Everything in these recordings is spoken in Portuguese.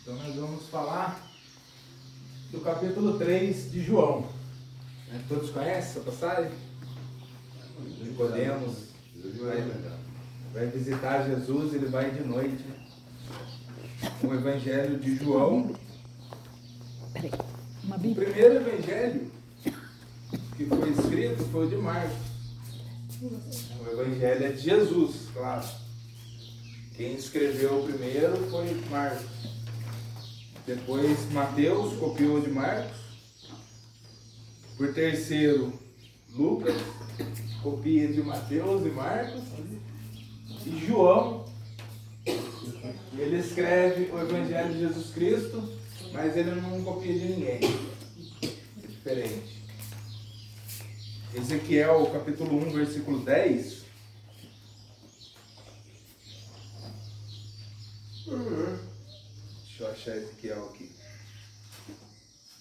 Então nós vamos falar do capítulo 3 de João. Todos conhecem essa passagem? Nicodemos vai visitar Jesus, ele vai de noite. O Evangelho de João. O primeiro evangelho que foi escrito foi o de Marcos. O Evangelho é de Jesus, claro. Quem escreveu o primeiro foi Marcos. Depois Mateus copiou de Marcos. Por terceiro, Lucas copia de Mateus e Marcos. E João, ele escreve o Evangelho de Jesus Cristo, mas ele não copia de ninguém. É diferente. Ezequiel capítulo 1, versículo 10. Deixa eu achar Ezequiel aqui.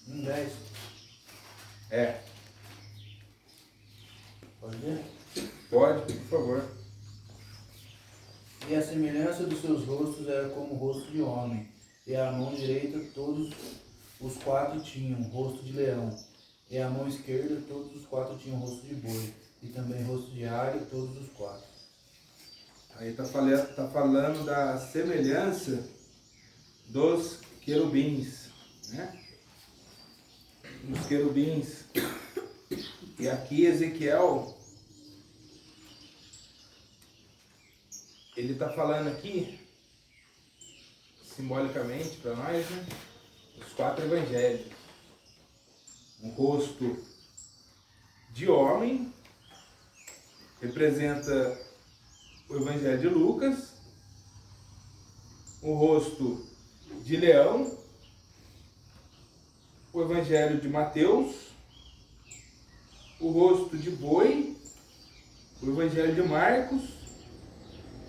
10. É. Pode ver? Pode, por favor. E a semelhança dos seus rostos era como o rosto de homem, e a mão direita todos os quatro tinham rosto de leão, e a mão esquerda todos os quatro tinham rosto de boi, e também rosto de águia todos os quatro. Aí tá falando da semelhança dos querubins, né? Os querubins. E aqui Ezequiel, ele está falando aqui, simbolicamente para nós, né? Os quatro evangelhos. Um rosto de homem representa o evangelho de Lucas. O rosto de leão, o evangelho de Mateus. O rosto de boi, o evangelho de Marcos.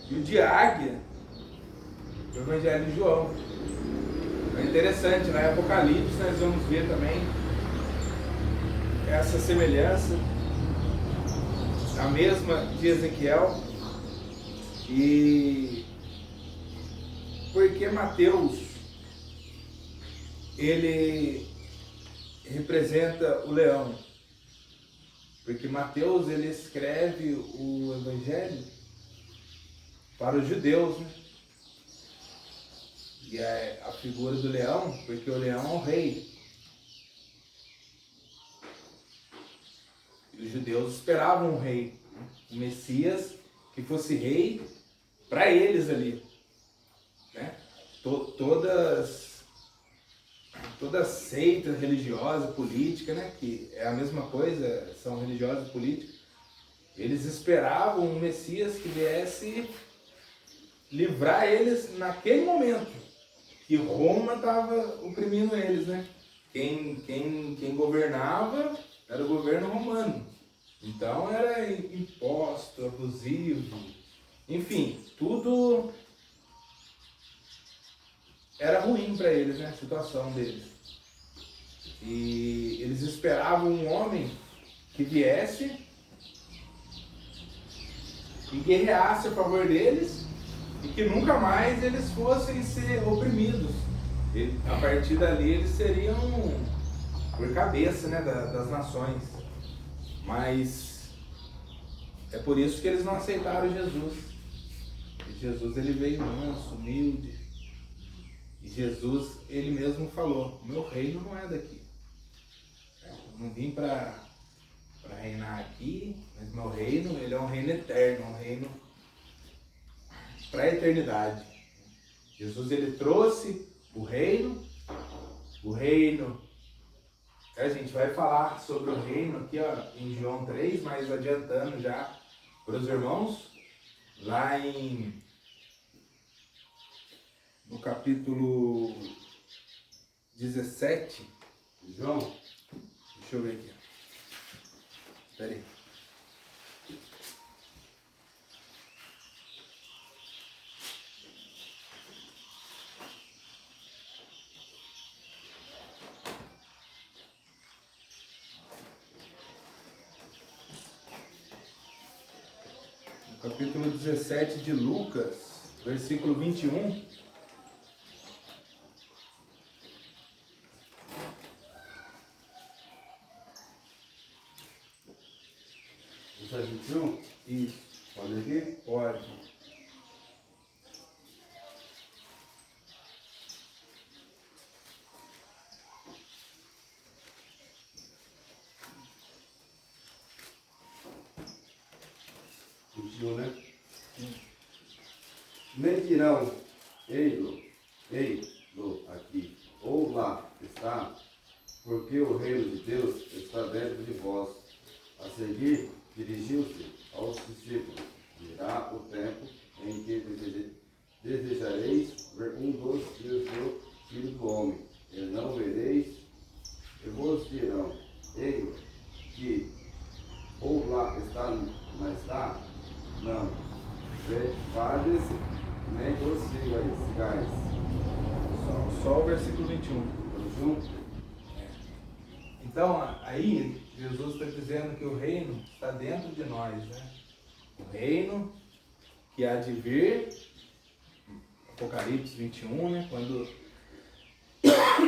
E o de águia, o Evangelho de João. É interessante, na Apocalipse nós vamos ver também essa semelhança, a mesma de Ezequiel. E porque Mateus, ele representa o leão. Porque Mateus, ele escreve o Evangelho para os judeus, né? E é a figura do leão, porque o leão é o rei. E os judeus esperavam um rei, um Messias que fosse rei para eles ali, né? Toda seita religiosa, política, né? Que é a mesma coisa, são religiosas e políticas. Eles esperavam um Messias que viesse livrar eles naquele momento que Roma estava oprimindo eles, né? Quem governava era o governo romano. Então era imposto, abusivo, enfim, tudo era ruim para eles, né? A situação deles. E eles esperavam um homem que viesse e guerreasse a favor deles, e que nunca mais eles fossem ser oprimidos. A partir dali eles seriam por cabeça, né, das nações. Mas é por isso que eles não aceitaram Jesus. E Jesus, ele veio manso, humilde. E Jesus, ele mesmo falou: meu reino não é daqui. Eu não vim para reinar aqui, mas meu reino, ele é um reino eterno, um reino para a eternidade. Jesus, ele trouxe o reino. A gente vai falar sobre o reino aqui, ó, em João 3, mas adiantando já para os irmãos, lá no capítulo 17, João, deixa eu ver aqui. Espera aí. Capítulo 17 de Lucas, versículo 21. Isso. Pode aqui? Pode. Continua, né? Mentirão, ei-lo, aqui, ou lá está, porque o reino de Deus está dentro de vós. A seguir, dirigiu-se aos discípulos. Virá o tempo em que desejareis ver um dos dias do Filho do Homem, e não vereis, e vos dirão, ei, que ou lá está, não está, não, vades, nem os sigais. Só o versículo 21. Estamos juntos? Então, aí, Jesus está dizendo que o reino está dentro de nós, né? O reino que há de vir, Apocalipse 21, né? Quando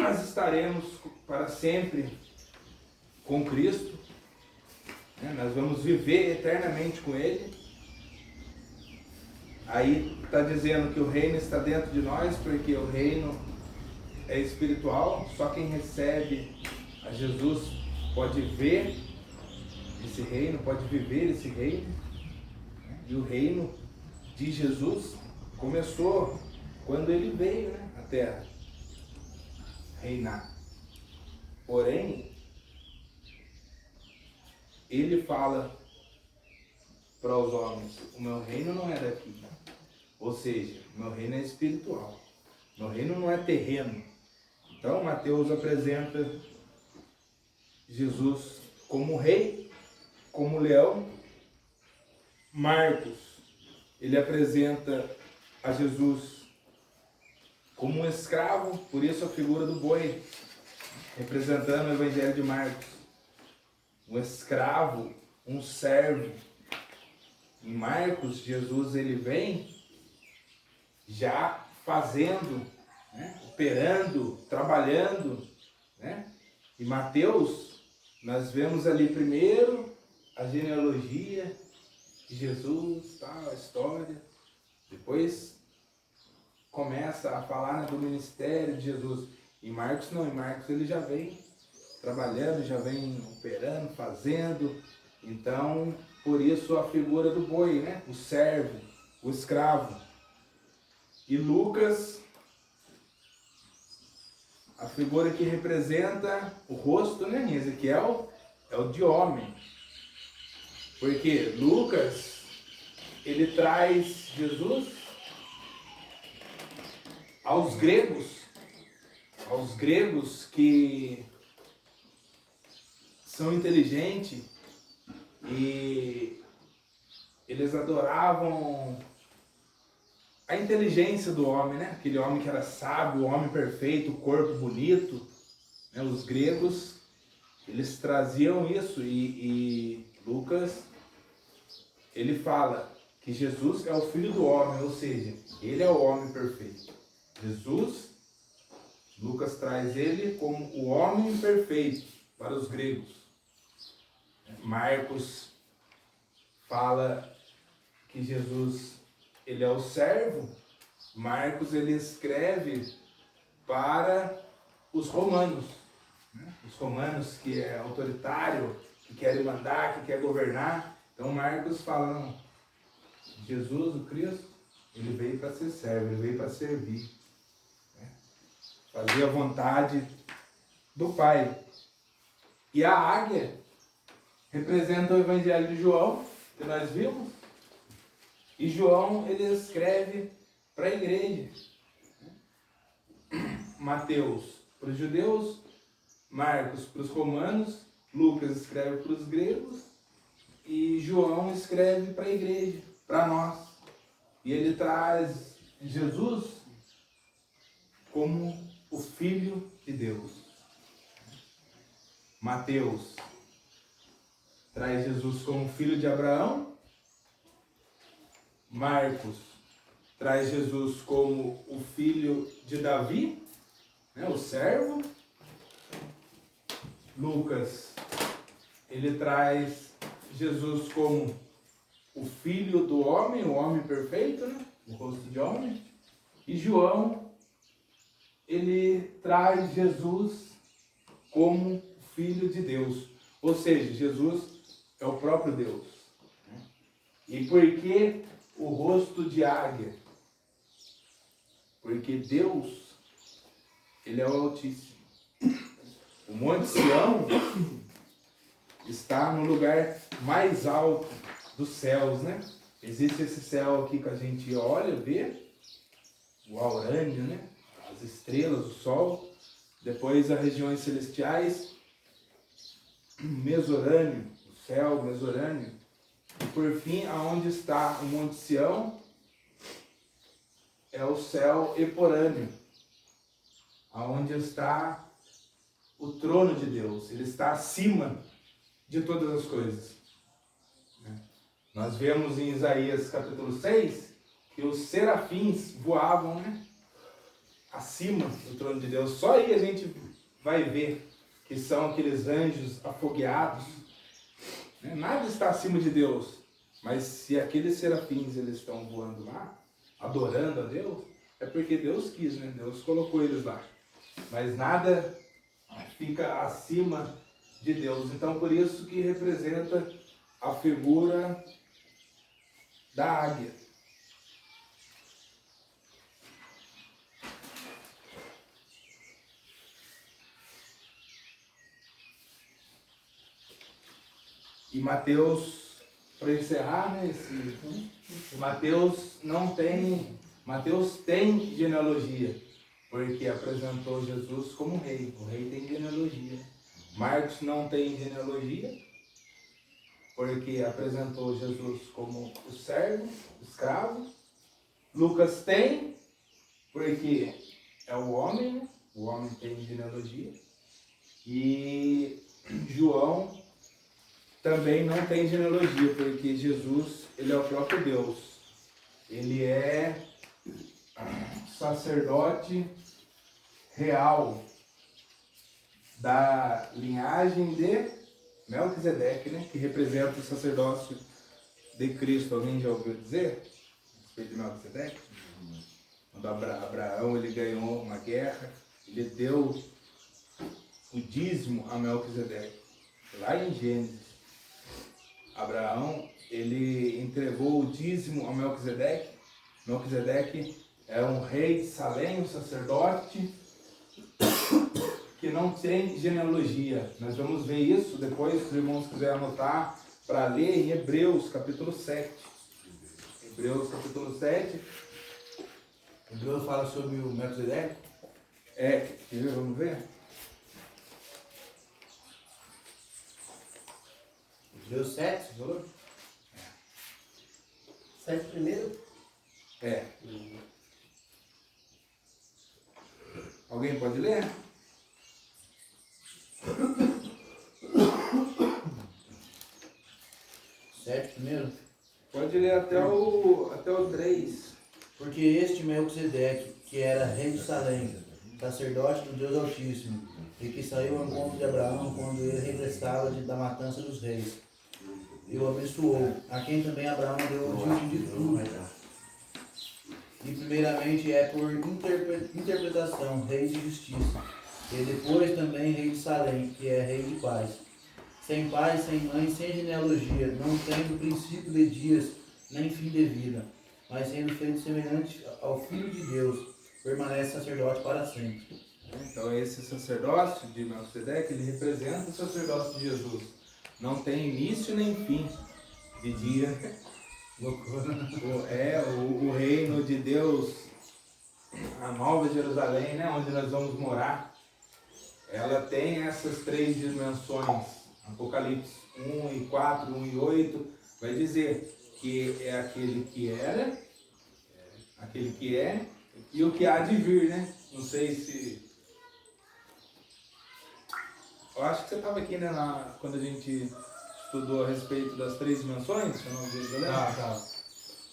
nós estaremos para sempre com Cristo, né? Nós vamos viver eternamente com Ele. Aí está dizendo que o reino está dentro de nós, porque o reino é espiritual, só quem recebe a Jesus pode ver esse reino, pode viver esse reino. E o reino de Jesus começou quando ele veio, né, à terra reinar. Porém, ele fala para os homens: o meu reino não é daqui. Ou seja, o meu reino é espiritual. O meu reino não é terreno. Então, Mateus apresenta Jesus como rei, como leão. Marcos, ele apresenta a Jesus como um escravo, por isso a figura do boi, representando o Evangelho de Marcos. Um escravo, um servo. Em Marcos, Jesus ele vem já fazendo, né, operando, trabalhando, né? E Mateus, nós vemos ali primeiro a genealogia de Jesus, tal, a história. Depois começa a falar, né, do ministério de Jesus. Em Marcos não, em Marcos ele já vem trabalhando, já vem operando, fazendo. Então, por isso a figura do boi, né? O servo, o escravo. E Lucas, a figura que representa o rosto, né, em Ezequiel, é o de homem. Porque Lucas, ele traz Jesus aos gregos que são inteligentes e eles adoravam a inteligência do homem, né? Aquele homem que era sábio, o homem perfeito, o corpo bonito, né? Os gregos, eles traziam isso e Lucas, ele fala que Jesus é o Filho do homem, ou seja, ele é o homem perfeito. Jesus, Lucas traz ele como o homem perfeito para os gregos. Marcos fala que Jesus, ele é o servo. Marcos, ele escreve para os romanos. Os romanos que é autoritário, que querem mandar, que quer governar. Então Marcos fala, não, Jesus, o Cristo, ele veio para ser servo, ele veio para servir. Fazer a vontade do Pai. E a águia representa o Evangelho de João, que nós vimos. E João, ele escreve para a igreja. Mateus para os judeus, Marcos para os romanos, Lucas escreve para os gregos e João escreve para a igreja, para nós. E ele traz Jesus como o Filho de Deus. Mateus traz Jesus como filho de Abraão. Marcos traz Jesus como o filho de Davi, né, o servo. Lucas, ele traz Jesus como o Filho do homem, o homem perfeito, né? O rosto de homem. E João, ele traz Jesus como Filho de Deus. Ou seja, Jesus é o próprio Deus. E por que o rosto de águia? Porque Deus, ele é o Altíssimo. O Monte Sião está no lugar mais alto dos céus, né? Existe esse céu aqui que a gente olha, vê, o aurânio, né? As estrelas, o sol. Depois as regiões celestiais, mesorânio, o céu, mesorânio. E por fim, aonde está o Monte Sião, é o céu eporâneo, aonde está o trono de Deus. Ele está acima de todas as coisas. Nós vemos em Isaías capítulo 6 que os serafins voavam, né, acima do trono de Deus. Só aí a gente vai ver que são aqueles anjos afogueados. Nada está acima de Deus, mas se aqueles serafins eles estão voando lá, adorando a Deus, é porque Deus quis, né? Deus colocou eles lá. Mas nada fica acima de Deus. Então por isso que representa a figura da águia. E Mateus, para encerrar, né, Mateus tem genealogia, porque apresentou Jesus como rei. O rei tem genealogia. Marcos não tem genealogia, porque apresentou Jesus como o servo, o escravo. Lucas tem, porque é o homem, né? O homem tem genealogia. E João também não tem genealogia, porque Jesus, ele é o próprio Deus. Ele é sacerdote real da linhagem de Melquisedeque, né? Que representa o sacerdócio de Cristo. Alguém já ouviu dizer a respeito de Melquisedeque? Quando Abraão ele ganhou uma guerra, ele deu o dízimo a Melquisedeque. Lá em Gênesis, Abraão ele entregou o dízimo a Melquisedeque. Melquisedeque é um rei de Salém, um sacerdote que não tem genealogia. Nós vamos ver isso depois, se os irmãos quiserem anotar, para ler em Hebreus capítulo 7. Hebreus capítulo 7. Hebreus fala sobre o Melquisedeque. Vamos ver? Hebreus 7, você falou? 7 primeiro? Alguém pode ler? Sete primeiro? Pode ler até o 3. Porque este Melquisedeque, que era rei de Salém, sacerdote do Deus Altíssimo, e que saiu ao encontro de Abraão quando ele regressava da matança dos reis, e o abençoou, a quem também Abraão deu o dízimo de tudo. E primeiramente é por interpretação, rei de justiça, e depois também rei de Salém, que é rei de paz. Sem pai, sem mãe, sem genealogia, não tendo princípio de dias, nem fim de vida, mas sendo feito semelhante ao Filho de Deus, permanece sacerdote para sempre. Então esse sacerdócio de Melquisedeque, ele representa o sacerdócio de Jesus. Não tem início nem fim de dia. O reino de Deus, a nova Jerusalém, né, onde nós vamos morar, ela tem essas 3 dimensões. Apocalipse 1:4, 1:8, vai dizer que é aquele que era, aquele que é e o que há de vir, né? Não sei se... Eu acho que você estava aqui, né, quando a gente estudou a respeito das 3 dimensões, se eu não me engano. Tá.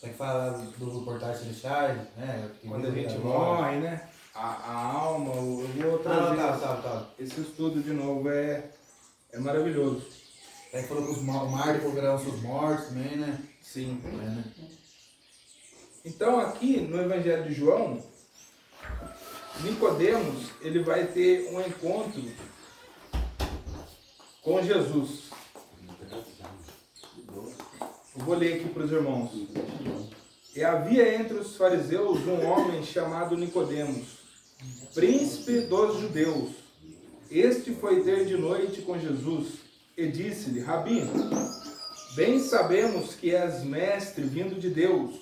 Tem que falar dos portais celestiais, né? Quando a gente morre, né? A alma, eu vou trazer Tá. esse estudo de novo, é maravilhoso. Aí falou que o mar devolverá os seus mortos também, né? Sim. É, né? Então aqui no Evangelho de João, Nicodemos, ele vai ter um encontro com Jesus. Eu vou ler aqui para os irmãos. E havia entre os fariseus um homem chamado Nicodemos, príncipe dos judeus. Este foi ter de noite com Jesus e disse-lhe: Rabi, bem sabemos que és mestre vindo de Deus,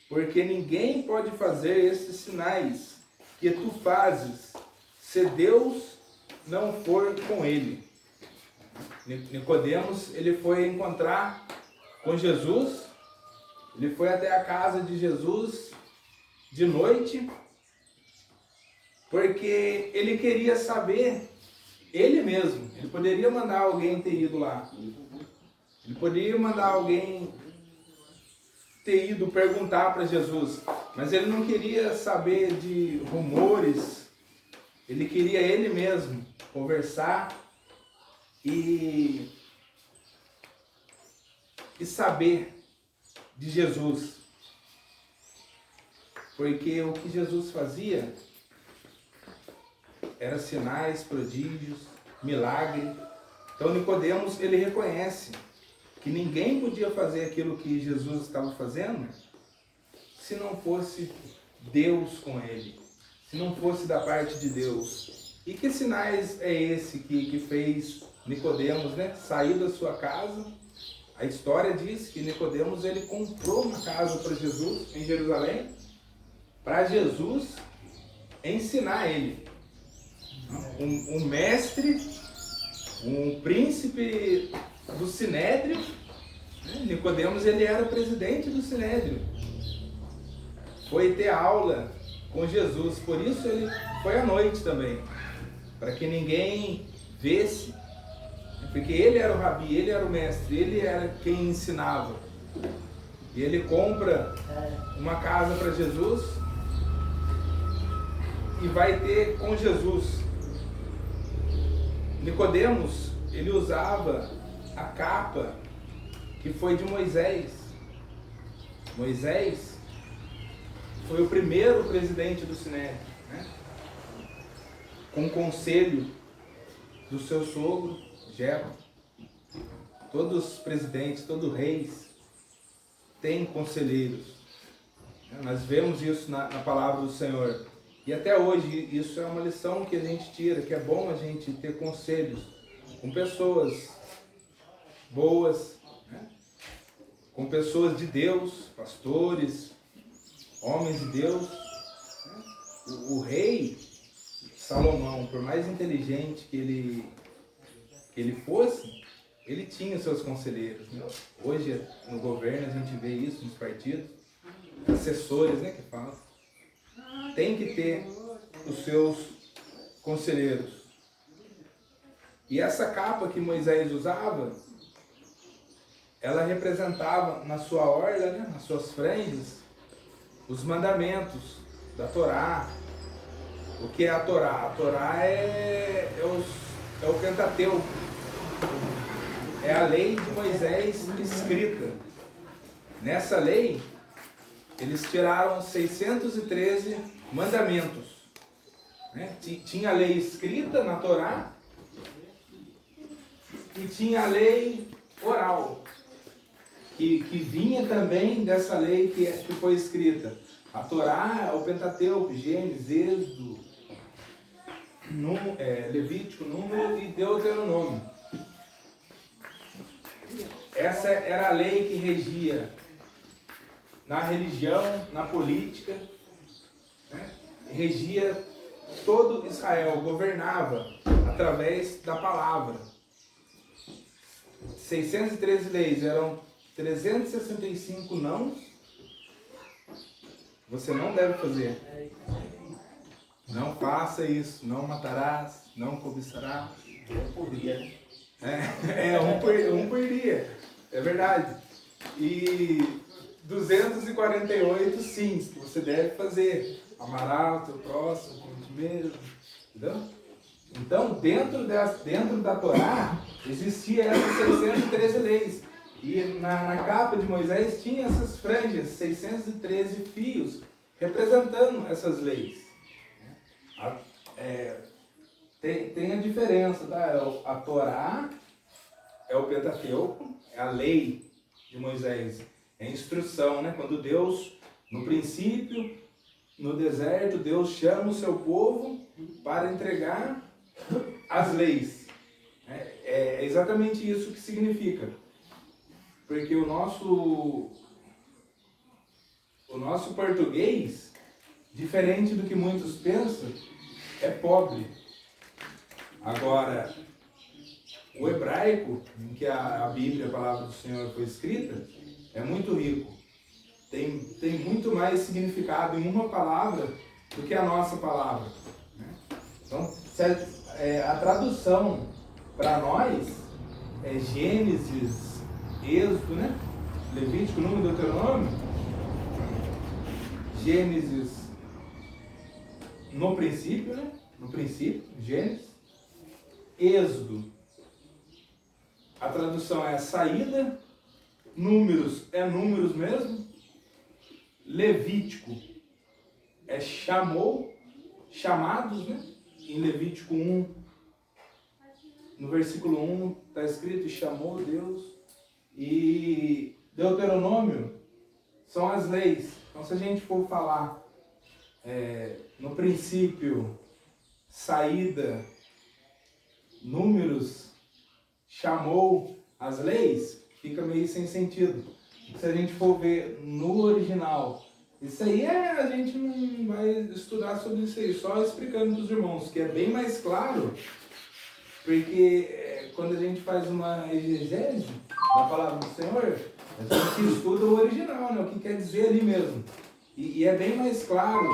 porque ninguém pode fazer esses sinais que tu fazes, se Deus não for com ele. Nicodemos, ele foi encontrar com Jesus, ele foi até a casa de Jesus de noite, porque ele queria saber, ele mesmo, ele poderia mandar alguém ter ido lá, ele poderia mandar alguém ter ido perguntar para Jesus, mas ele não queria saber de rumores, ele queria ele mesmo conversar e saber de Jesus, porque o que Jesus fazia era sinais, prodígios, milagre. Então Nicodemos, ele reconhece que ninguém podia fazer aquilo que Jesus estava fazendo se não fosse Deus com ele, se não fosse da parte de Deus. E que sinais é esse que fez Nicodemos, né, sair da sua casa? A história diz que Nicodemos, ele comprou uma casa para Jesus em Jerusalém, para Jesus ensinar ele. Um mestre, um príncipe do Sinédrio, né? Nicodemos, ele era o presidente do Sinédrio. Foi ter aula com Jesus, por isso ele foi à noite também, para que ninguém visse, porque ele era o rabi, ele era o mestre, ele era quem ensinava. E ele compra uma casa para Jesus e vai ter com Jesus. Nicodemos, ele usava a capa que foi de Moisés. Moisés foi o primeiro presidente do Sinédrio, né? Com o conselho do seu sogro, Jefo. Todos os presidentes, todos os reis têm conselheiros. Nós vemos isso na palavra do Senhor. E até hoje isso é uma lição que a gente tira, que é bom a gente ter conselhos com pessoas boas, né? Com pessoas de Deus, pastores, homens de Deus. Né? O rei Salomão, por mais inteligente que ele fosse, ele tinha seus conselheiros. Né? Hoje no governo a gente vê isso nos partidos, assessores, né, que falam. Tem que ter os seus conselheiros. E essa capa que Moisés usava, ela representava na sua orla, né, nas suas franjas, os mandamentos da Torá. O que é a Torá? A Torá é o Pentateuco. É a lei de Moisés escrita. Nessa lei, eles tiraram 613 mandamentos. Né? Tinha a lei escrita na Torá e tinha a lei oral, que vinha também dessa lei que foi escrita. A Torá é o Pentateuco, Gênesis, Êxodo, Levítico, Número e Deuteronômio. Essa era a lei que regia na religião, na política, né? Regia todo Israel, governava através da palavra. 613 leis, eram 365 não. Você não deve fazer. Não faça isso, não matarás, não cobiçarás. Um por dia. Um por dia, é verdade. E 248 sims que você deve fazer. Amarás o teu próximo como ti mesmo. Entendeu? Então, dentro da Torá, existia essas 613 leis. E na capa de Moisés tinha essas franjas, 613 fios, representando essas leis. Tem a diferença, tá? A Torá é o Pentateuco, é a lei de Moisés, é a instrução, né? Quando Deus, no princípio, no deserto, Deus chama o seu povo para entregar as leis. É exatamente isso que significa. Porque o nosso português, diferente do que muitos pensam, é pobre. Agora, o hebraico, em que a Bíblia, a palavra do Senhor, foi escrita, é muito rico. Tem muito mais significado em uma palavra do que a nossa palavra, né? Então, a tradução para nós é Gênesis, Êxodo, né? Levítico, Número, Deuteronômio. Gênesis, no princípio, né? No princípio, Gênesis. Êxodo, a tradução é saída. Números é números mesmo. Levítico é chamou, chamados, né? Em Levítico 1, no versículo 1, está escrito: chamou Deus. E Deuteronômio são as leis. Então, se a gente for falar no princípio, saída, números, chamou, as leis, fica meio sem sentido. Se a gente for ver no original, isso aí a gente não vai estudar sobre isso aí, só explicando para os irmãos, que é bem mais claro, porque quando a gente faz uma exegese da palavra do Senhor, a gente estuda o original, né, o que quer dizer ali mesmo. E é bem mais claro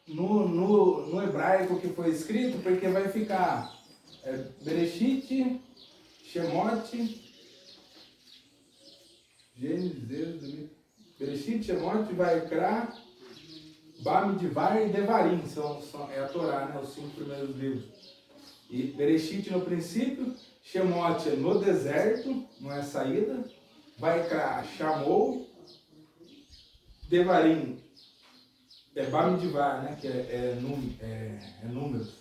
no hebraico que foi escrito, porque vai ficar Bereshit, Shemot, Gênesis, Bereshit, Shemot, Vaikra, Bamidbar e Devarim, é a Torá, né, os 5 primeiros livros. E Bereshit no princípio, Shemot no deserto, não é saída, Vaikra, chamou, Devarim, Bamidbar, né, que é números.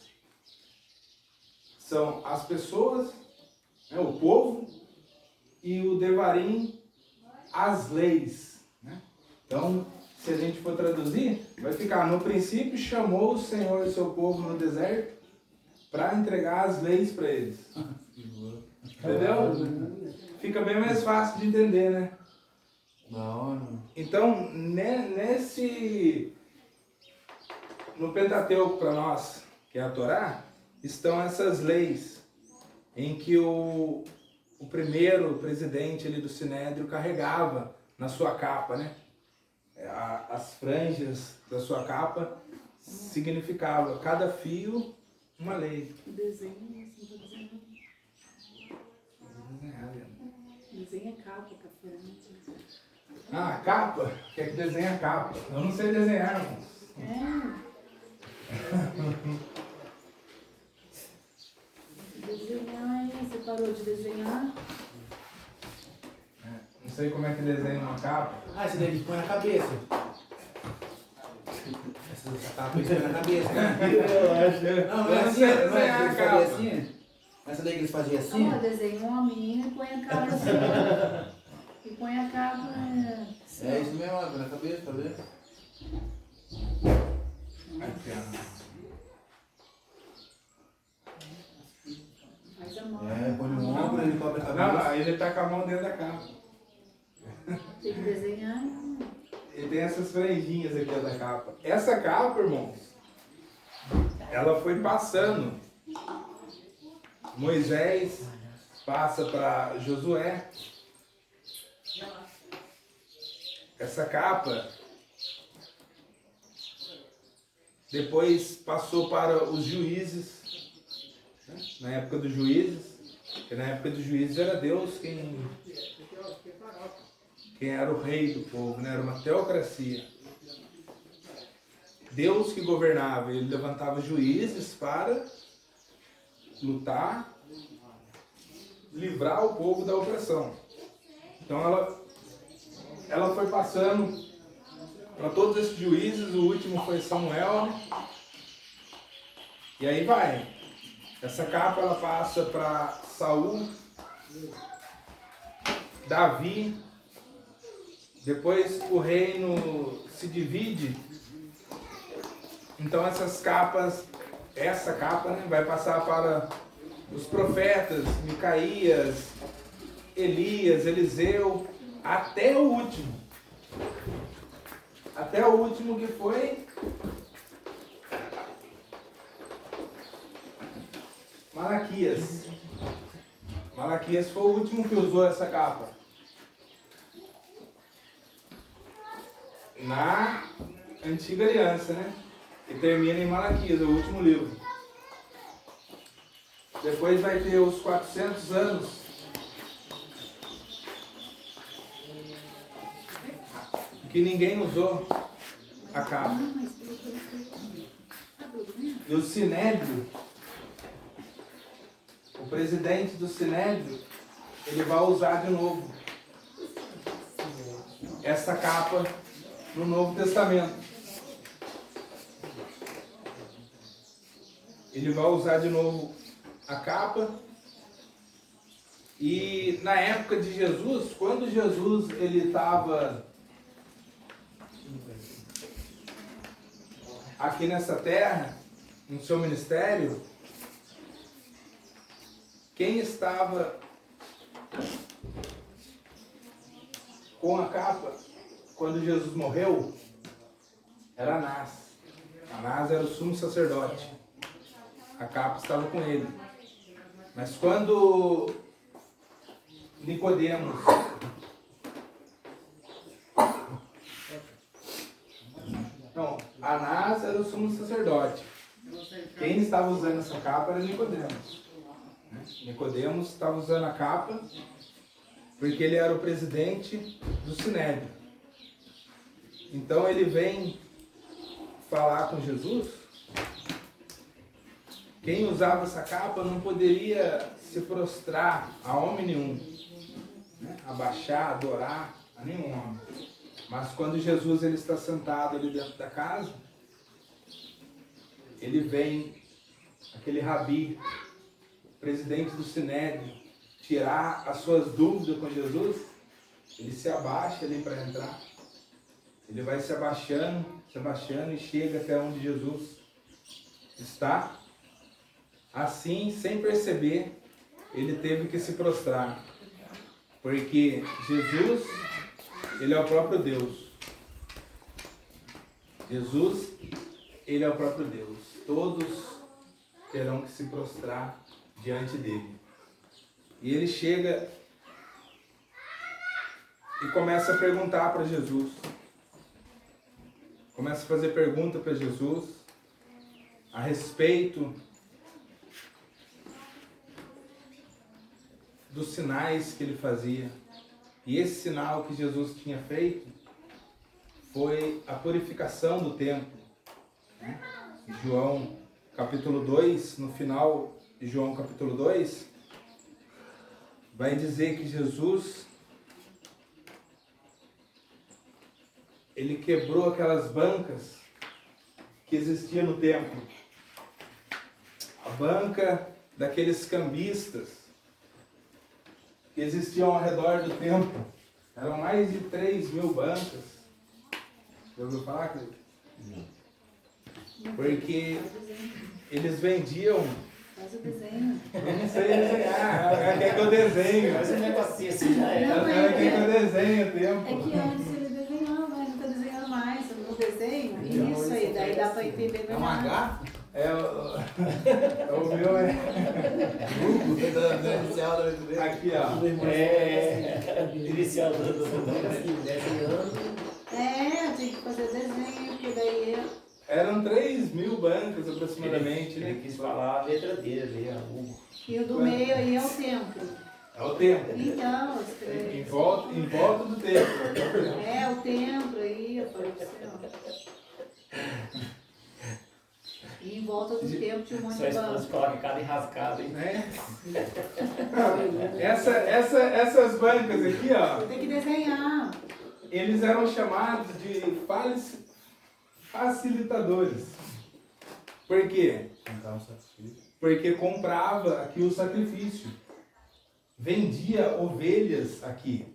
São as pessoas, né, o povo, e o Devarim, as leis, né? Então, se a gente for traduzir, vai ficar: no princípio chamou o Senhor o seu povo no deserto para entregar as leis para eles. Entendeu? Fica bem mais fácil de entender, né? Não. Então, no Pentateuco para nós, que é a Torá, estão essas leis em que o primeiro presidente ali do Sinédrio carregava na sua capa, né? As franjas da sua capa significava cada fio uma lei. O desenho, assim, desenha capa pra frente. A capa? Quer que desenhe a capa? Eu não sei desenhar, irmãos. Desenhar, você parou de desenhar? Não sei como é que desenha uma capa. Esse daí põe na cabeça. Essa capa põe na cabeça, né? Não é assim, não é que eles faziam assim? Essa daí que eles faziam assim? Não, desenha uma menina e põe a cara assim. E põe a capa. É isso mesmo, põe na cabeça, tá vendo? Aqui, ó. Faz a mão. Põe no ombro, ele cobre a cabeça. Não, aí ele tá com a mão dentro da capa. Tem que desenhar. Ele tem essas franjinhas aqui da capa. Essa capa, irmãos, ela foi passando. Moisés passa para Josué. Essa capa depois passou para os juízes, né? Na época dos juízes, porque na época dos juízes era Deus quem era o rei do povo, né? Era uma teocracia. Deus que governava, ele levantava juízes para lutar, livrar o povo da opressão. Então ela foi passando para todos esses juízes, o último foi Samuel, e aí vai. Essa capa ela passa para Saul, Davi, depois o reino se divide. Então essa capa, né, vai passar para os profetas, Micaías, Elias, Eliseu, até o último. Até o último, que foi Malaquias. Malaquias foi o último que usou essa capa. Na antiga aliança, né? E termina em Malaquias, o último livro. Depois vai ter os 400 anos que ninguém usou a capa. E o Sinédrio, o presidente do Sinédrio, ele vai usar de novo essa capa no Novo Testamento. Ele vai usar de novo a capa. E na época de Jesus, quando Jesus ele estava aqui nessa terra, no seu ministério, quem estava com a capa quando Jesus morreu era Anás. Anás era o sumo sacerdote. A capa estava com ele. Mas quando Nicodemos Anás era o sumo sacerdote. Quem estava usando essa capa era Nicodemos. Nicodemos estava usando a capa porque ele era o presidente do Sinédrio. Então ele vem falar com Jesus. Quem usava essa capa não poderia se prostrar a homem nenhum, né? Abaixar, adorar a nenhum homem. Mas quando Jesus ele está sentado ali dentro da casa, ele vem, aquele rabi, presidente do Sinédrio, tirar as suas dúvidas com Jesus. Ele se abaixa ali para entrar. Ele vai se abaixando e chega até onde Jesus está. Assim, sem perceber, ele teve que se prostrar. Porque Jesus, ele é o próprio Deus. Jesus, ele é o próprio Deus. Todos terão que se prostrar diante dele. E ele chega e começa a perguntar para Jesus. Começa a fazer pergunta para Jesus a respeito dos sinais que ele fazia. E esse sinal que Jesus tinha feito foi a purificação do templo. João capítulo 2, no final de João capítulo 2, vai dizer que Jesus, ele quebrou aquelas bancas que existiam no templo. A banca daqueles cambistas que existiam ao redor do templo. Eram mais de 3.000 bancas. Já ouviu falar, Cleiton? Porque eles vendiam. Faz o desenho. Eu não sei desenhar. Ela quer que eu desenhe. Mas um negocinho assim já era. Ela quer que eu desenhe o tempo. É que antes ele desenhava, mas não está desenhando mais. No desenho, isso aí, daí dá para entender melhor. É um H? O meu é. Da inicial da letra dele. Aqui, ó. É. Inicial do. É, tinha que fazer desenho, porque daí Eram 3.000 bancas aproximadamente, Ele né? quis falar a letra dele ali, ó. E o do meio aí é o templo. É o templo. Então, Em volta do templo. é o templo aí, eu falei pra você, ó. Em volta do templo tinha um monte Sua de esposa banco. coloca cada enrascada, hein? Né? Essas bancas aqui, ó, Tem que desenhar. eles eram chamados de facilitadores. Por quê? Então, sacrifício. Porque comprava aqui o sacrifício. Vendia ovelhas aqui.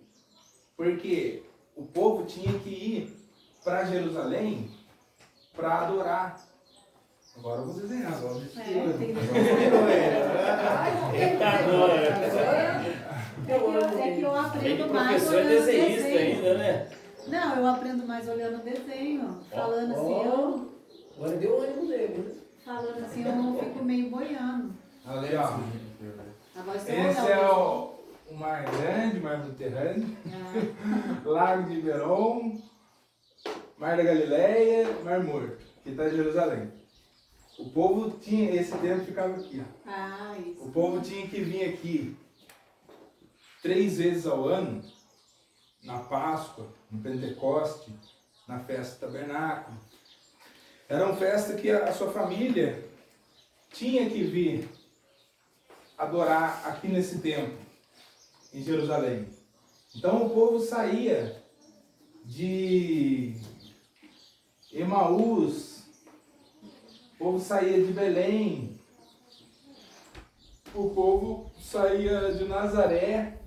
Porque o povo tinha que ir para Jerusalém para adorar. Agora eu vou desenhar. Agora eu Tem que Eita, glória. É que eu Bem que aprendo o mais professor é olhando o desenhista desenho. ainda, né? Não, eu aprendo mais olhando o desenho. Falando assim, eu, Agora deu ânimo dele, né? falando assim, eu fico meio boiando. Ali, ó. Agora você Esse olha é o Mar Grande, Mar Mediterrâneo, Lago de Iberon, Mar da Galileia, Mar Morto, que está em Jerusalém. O povo tinha, esse tempo ficava aqui, ó. Ah, isso. O povo tinha que vir aqui 3 vezes ao ano, na Páscoa, no Pentecoste, na festa do Tabernáculo. Era uma festa que a sua família tinha que vir adorar aqui nesse templo, em Jerusalém. Então o povo saía de Emaús, o povo saía de Belém, o povo saía de Nazaré,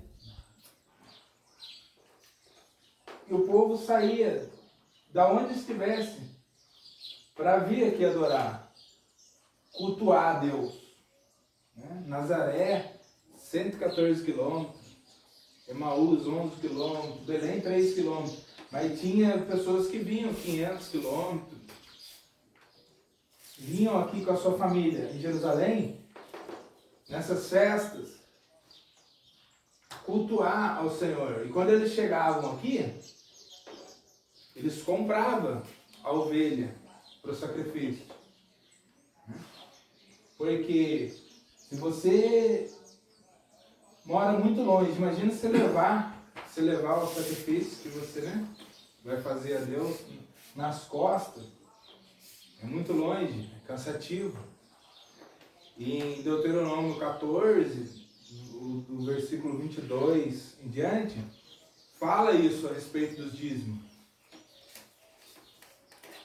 e o povo saía da onde estivesse para vir aqui adorar, cultuar a Deus. Né? Nazaré, 114 quilômetros, Emaús, 11 quilômetros, Belém, 3 quilômetros. Mas tinha pessoas que vinham 500 quilômetros, vinham aqui com a sua família em Jerusalém, nessas festas, cultuar ao Senhor. E quando eles chegavam aqui, eles compravam a ovelha para o sacrifício. Porque se você mora muito longe, imagina você levar o sacrifício que você, né, vai fazer a Deus nas costas. É muito longe, é cansativo. E em Deuteronômio 14, do versículo 22 em diante, fala isso a respeito dos dízimos.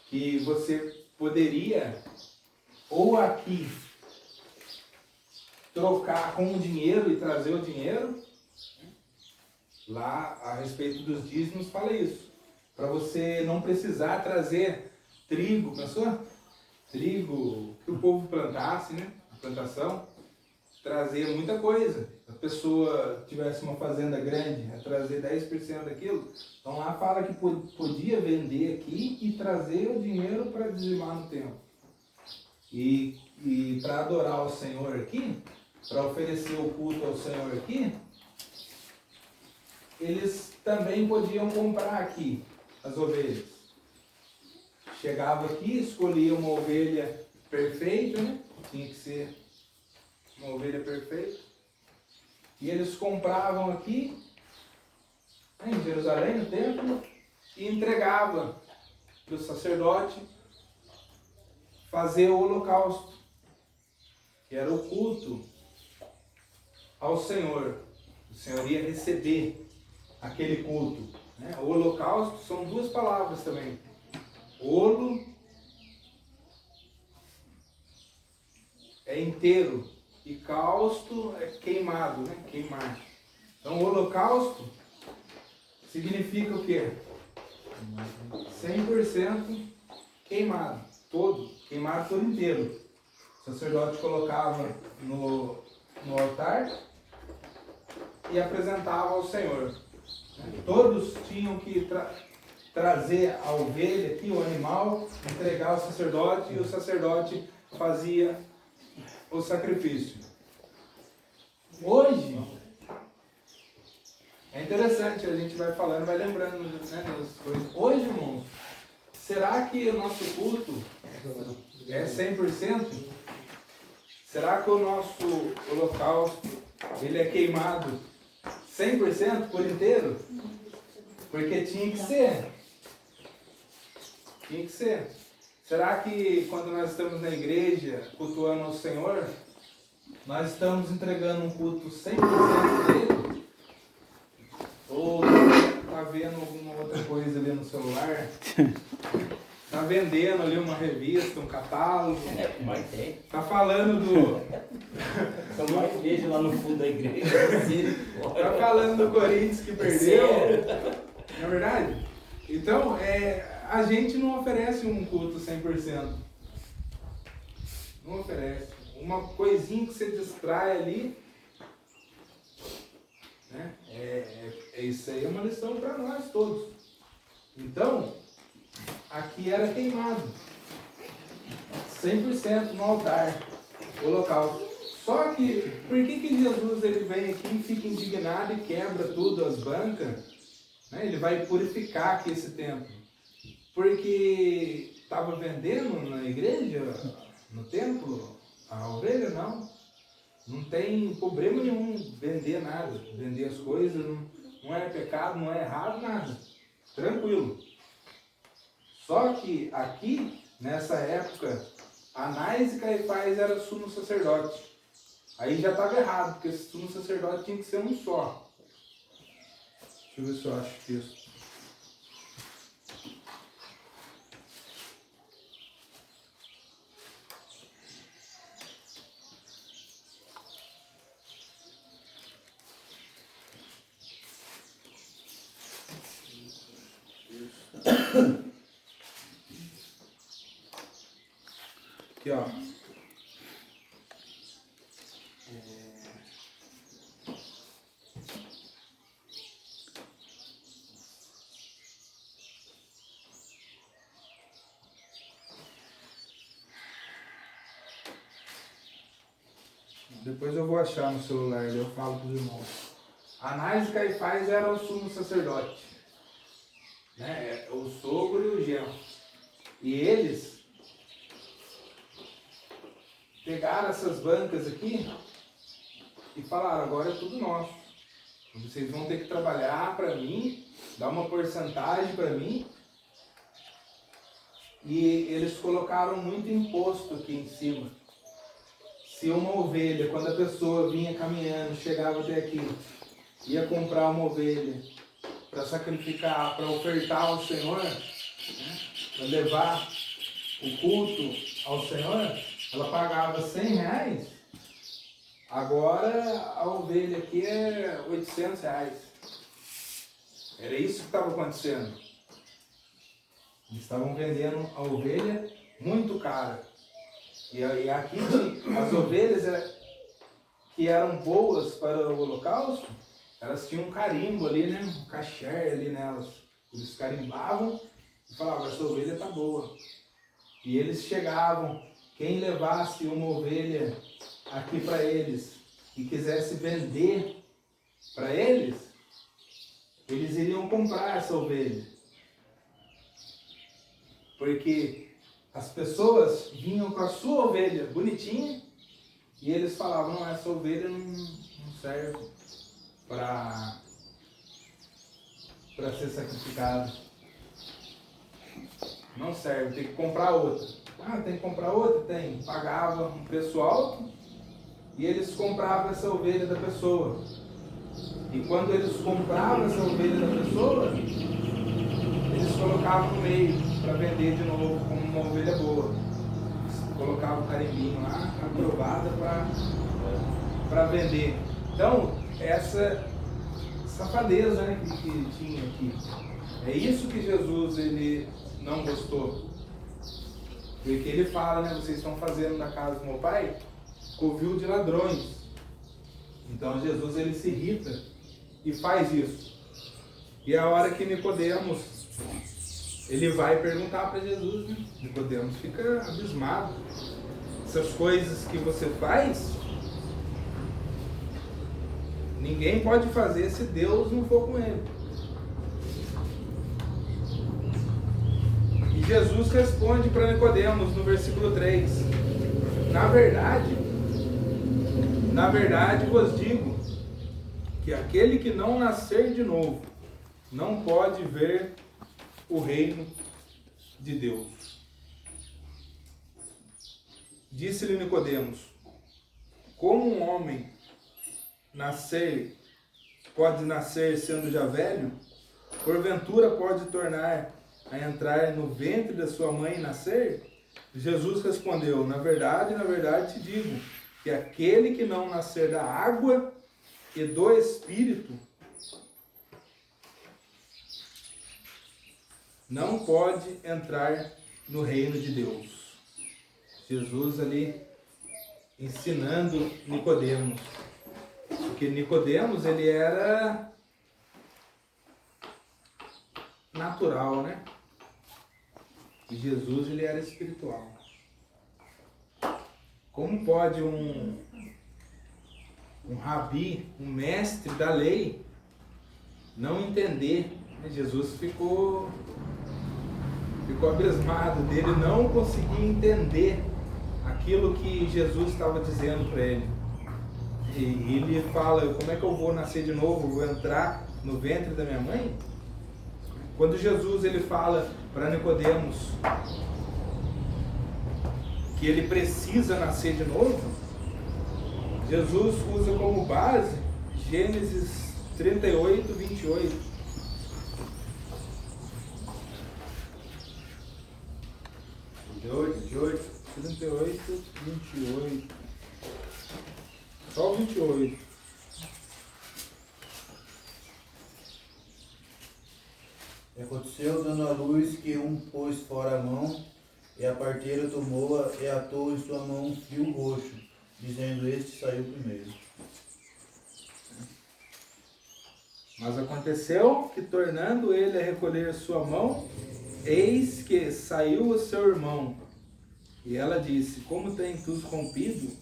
Que você poderia, ou aqui, trocar com o dinheiro e trazer o dinheiro. Lá, a respeito dos dízimos, fala isso. Para você não precisar trazer trigo, pensou? Trigo que o povo plantasse, né? A plantação. Trazer muita coisa. Se a pessoa tivesse uma fazenda grande, a trazer 10% daquilo. Então lá fala que podia vender aqui e trazer o dinheiro para dizimar no templo. E para adorar ao Senhor aqui, para oferecer o culto ao Senhor aqui, eles também podiam comprar aqui as ovelhas. Chegava aqui, escolhia uma ovelha perfeita, né? Tinha que ser uma ovelha perfeita. E eles compravam aqui, em Jerusalém, no templo, e entregavam para o sacerdote fazer o holocausto, que era o culto ao Senhor. O Senhor ia receber aquele culto. Né? O holocausto são 2 palavras também. Holo é inteiro e causto é queimado, né? Queimar. Então o holocausto significa o quê? 100% queimado, queimado todo inteiro. O sacerdote colocava no altar e apresentava ao Senhor. Todos tinham que trazer a ovelha aqui, o animal, entregar ao sacerdote, e o sacerdote fazia o sacrifício. Hoje, é interessante, a gente vai falando, vai lembrando, né, das coisas. Hoje, irmãos, será que o nosso culto é 100%? Será que o nosso holocausto, ele é queimado 100% por inteiro? Porque tinha que ser. Tinha que ser. Será que quando nós estamos na igreja cultuando ao Senhor, nós estamos entregando um culto 100% dele? Ou está vendo alguma outra coisa ali no celular? Está vendendo ali uma revista, um catálogo? Mas tem. Está falando do... São mais igrejas lá no fundo da igreja. Está falando do Corinthians que perdeu? Não é verdade? Então, a gente não oferece um culto 100%. Não oferece. Uma coisinha que você distrai ali, né? Isso aí é uma lição para nós todos. Então, aqui era queimado. 100% no altar, o local. Só que, por que Jesus ele vem aqui e fica indignado e quebra tudo, as bancas? Né? Ele vai purificar aqui esse templo. Porque estava vendendo na igreja, no templo, a ovelha? Não. Não tem problema nenhum vender nada. Vender as coisas não é pecado, não é errado, nada. Tranquilo. Só que aqui, nessa época, Anás e Caifás eram sumo sacerdote. Aí já estava errado, porque esse sumo sacerdote tinha que ser um só. Deixa eu ver se eu acho isso. Aqui, ó. Depois eu vou achar no celular e eu falo para os irmãos. Anás e Caifás eram o sumo sacerdote. Né? O sogro e o genro. E eles pegaram essas bancas aqui e falaram, agora é tudo nosso. Vocês vão ter que trabalhar para mim, dar uma porcentagem para mim. E eles colocaram muito imposto aqui em cima. Se uma ovelha, quando a pessoa vinha caminhando, chegava até aqui, ia comprar uma ovelha para sacrificar, para ofertar ao Senhor, né, para levar o culto ao Senhor, ela pagava R$100. Agora a ovelha aqui é R$800. Era isso que estava acontecendo. Eles estavam vendendo a ovelha muito cara. E aqui as ovelhas que eram boas para o holocausto, elas tinham um carimbo ali, né? Um caché ali nelas. Eles carimbavam e falavam, essa ovelha está boa. E eles chegavam, quem levasse uma ovelha aqui para eles e quisesse vender para eles, eles iriam comprar essa ovelha. Porque as pessoas vinham com a sua ovelha bonitinha e eles falavam, não, essa ovelha não serve para ser sacrificada. Não serve, tem que comprar outra. Ah, tem que comprar outra? Tem. Pagava um preço alto e eles compravam essa ovelha da pessoa. E quando eles compravam essa ovelha da pessoa, eles colocavam no meio para vender de novo como uma ovelha boa. Colocavam o carimbinho lá, aprovada para vender. Então, essa safadeza, né, que tinha aqui. É isso que Jesus ele não gostou. Porque ele fala, né, vocês estão fazendo na casa do meu pai covil de ladrões. Então Jesus ele se irrita e faz isso. E é a hora que Nicodemos ele vai perguntar para Jesus, né? Nicodemos fica abismado. Essas coisas que você faz, ninguém pode fazer se Deus não for com ele. E Jesus responde para Nicodemos no versículo 3. Na verdade vos digo que aquele que não nascer de novo não pode ver o reino de Deus. Disse-lhe Nicodemos: como um homem pode nascer sendo já velho? Porventura pode tornar a entrar no ventre da sua mãe e nascer? Jesus respondeu: na verdade te digo, que aquele que não nascer da água e do Espírito não pode entrar no reino de Deus. Jesus ali ensinando Nicodemos. Porque Nicodemos, ele era natural, né? E Jesus, ele era espiritual. Como pode um rabi, um mestre da lei, não entender? Jesus ficou abismado dele, não conseguia entender aquilo que Jesus estava dizendo para ele. E ele fala: como é que eu vou nascer de novo? Vou entrar no ventre da minha mãe? Quando Jesus ele fala para Nicodemos que ele precisa nascer de novo, Jesus usa como base Gênesis 38, 28. 38, 28. Só o 28. E aconteceu, dando à luz, que um pôs fora a mão, e a parteira tomou-a e atou em sua mão um fio roxo, dizendo: este saiu primeiro. Mas aconteceu que, tornando ele a recolher sua mão, eis que saiu o seu irmão. E ela disse: como tem tu rompido,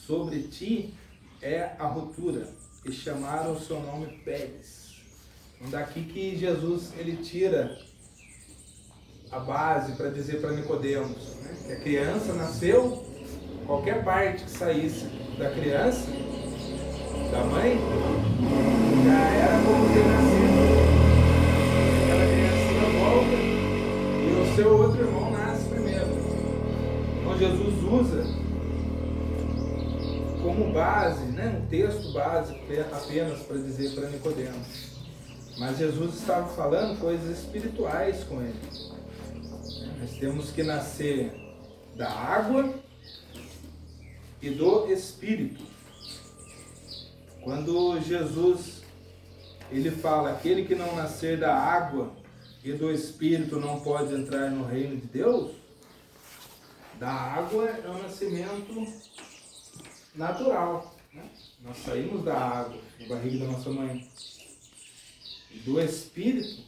sobre ti é a ruptura. E chamaram o seu nome Pérez. Então daqui que Jesus ele tira a base para dizer para Nicodemos, né, que a criança nasceu, qualquer parte que saísse da criança, da mãe, já era como ter nascido. Aquela criancinha volta e o seu outro irmão nasce primeiro. Então Jesus usa como base, né, um texto básico apenas para dizer para Nicodemos. Mas Jesus estava falando coisas espirituais com ele. Nós temos que nascer da água e do Espírito. Quando Jesus ele fala: aquele que não nascer da água e do Espírito não pode entrar no reino de Deus, da água é o nascimento natural, né? Nós saímos da água, da barriga da nossa mãe. E do Espírito,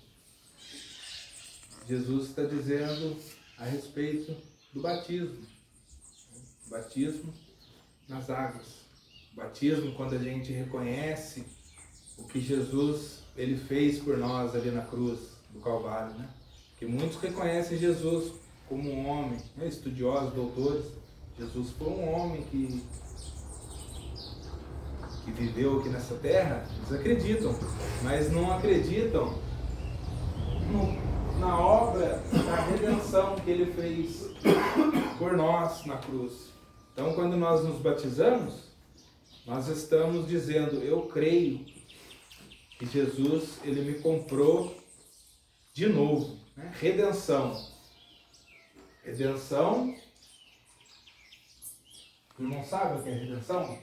Jesus está dizendo a respeito do batismo. O batismo nas águas. O batismo quando a gente reconhece o que Jesus ele fez por nós ali na cruz do Calvário, né? Porque muitos reconhecem Jesus como um homem, né? Estudiosos, doutores. Jesus foi um homem que viveu aqui nessa terra. Eles acreditam, mas não acreditam na obra da redenção que ele fez por nós na cruz. Então, quando nós nos batizamos, nós estamos dizendo: eu creio que Jesus ele me comprou de novo, né? Redenção. Redenção. Tu não sabe o que é redenção?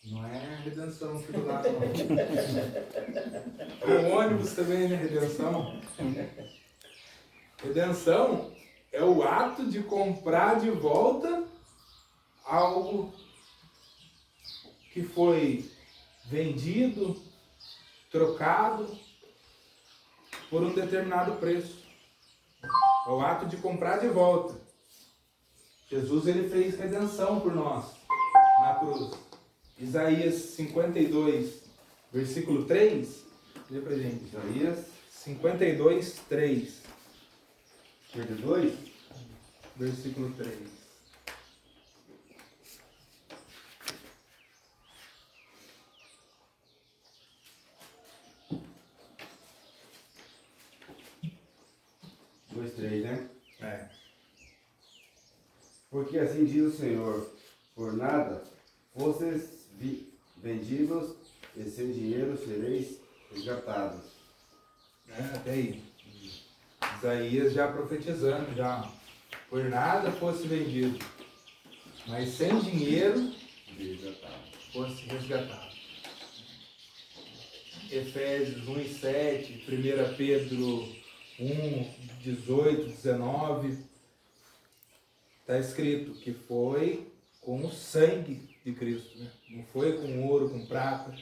Não é redenção aqui do lado, não. O ônibus também é redenção. Redenção é o ato de comprar de volta algo que foi vendido, trocado por um determinado preço. É o ato de comprar de volta. Jesus ele fez redenção por nós na cruz. Isaías 52, versículo 3. Lê pra gente. Isaías 52, 3. 52. Versículo 3. Dois, três, né? É. Porque assim diz o Senhor, por nada fostes vendidos e sem dinheiro sereis resgatados. Até aí. Isaías já profetizando, já. Por nada fosse vendido, mas sem dinheiro fosse resgatado. Efésios 1:7, 1 Pedro 1:18, 19, está escrito que foi com o sangue de Cristo, né? Não foi com ouro, com prata,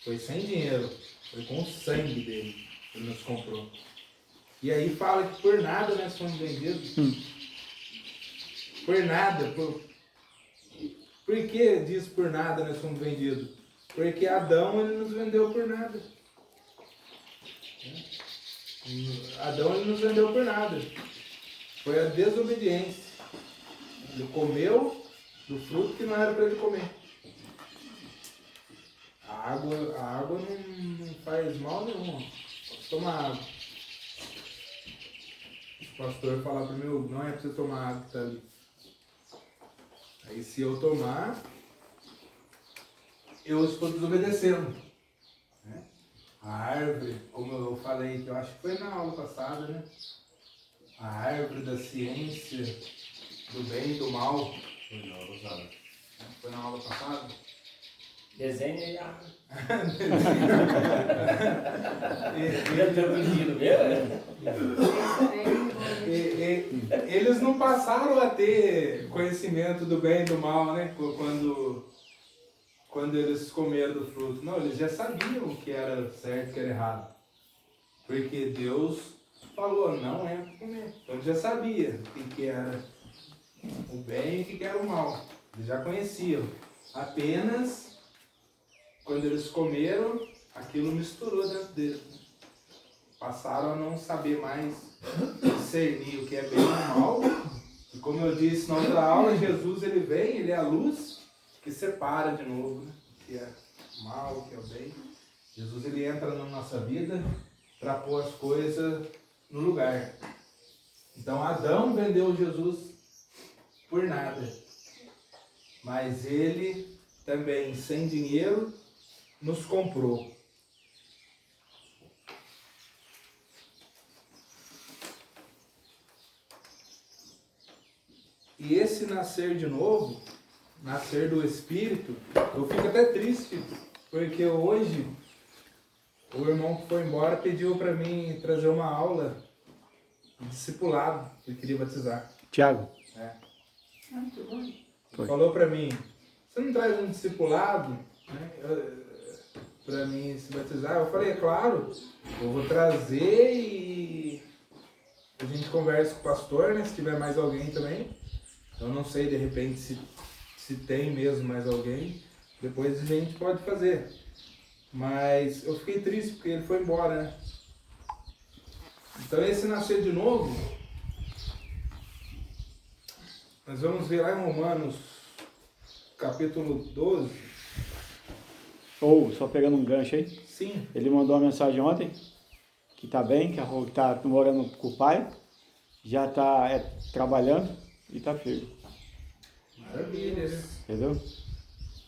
foi sem dinheiro, foi com o sangue dele que ele nos comprou. E aí fala que por nada nós somos vendidos. Por nada. Por que diz por nada nós somos vendidos? Porque Adão ele nos vendeu por nada. Adão ele nos vendeu por nada. Foi a desobediência. Ele comeu do fruto que não era para ele comer. A água não faz mal nenhum. Pode tomar água. O pastor falar para mim, não é para você tomar água que está ali. Aí se eu tomar, eu estou desobedecendo. Né? A árvore, como eu falei, que eu acho que foi na aula passada, né? A árvore da ciência, do bem e do mal. Foi na aula passada. Foi na aula passada? Desenho e a... E- Já tem pedido eles não passaram a ter conhecimento do bem e do mal, né? Quando eles comeram do fruto. Não, eles já sabiam o que era certo e o que era errado. Porque Deus falou, não é para comer. Então eles já sabiam o que era o bem e o que era o mal. Eles já conheciam. Apenas quando eles comeram, aquilo misturou dentro deles. Passaram a não saber mais discernir o que é bem e o mal. E como eu disse na outra aula, Jesus ele vem, ele é a luz que separa de novo, né? O que é mal, o que é o bem. Jesus ele entra na nossa vida para pôr as coisas no lugar. Então Adão vendeu Jesus por nada. Mas ele também, sem dinheiro, nos comprou. E esse nascer de novo, nascer do Espírito, eu fico até triste, porque hoje o irmão que foi embora pediu para mim trazer uma aula de discipulado, ele queria batizar. Tiago. É. Muito bom. Foi. Falou para mim, você não traz um discipulado, né, para mim se batizar? Eu falei, é claro, eu vou trazer e a gente conversa com o pastor, né, se tiver mais alguém também. Eu não sei, de repente, se tem mesmo mais alguém, depois a gente pode fazer. Mas eu fiquei triste porque ele foi embora, né? Então esse nascer de novo, nós vamos ver lá em Romanos, capítulo 12. Ou, só pegando um gancho aí, Sim. ele mandou uma mensagem ontem, que tá bem, que tá morando com o pai, já tá trabalhando e tá firme. Maravilha, né? Entendeu?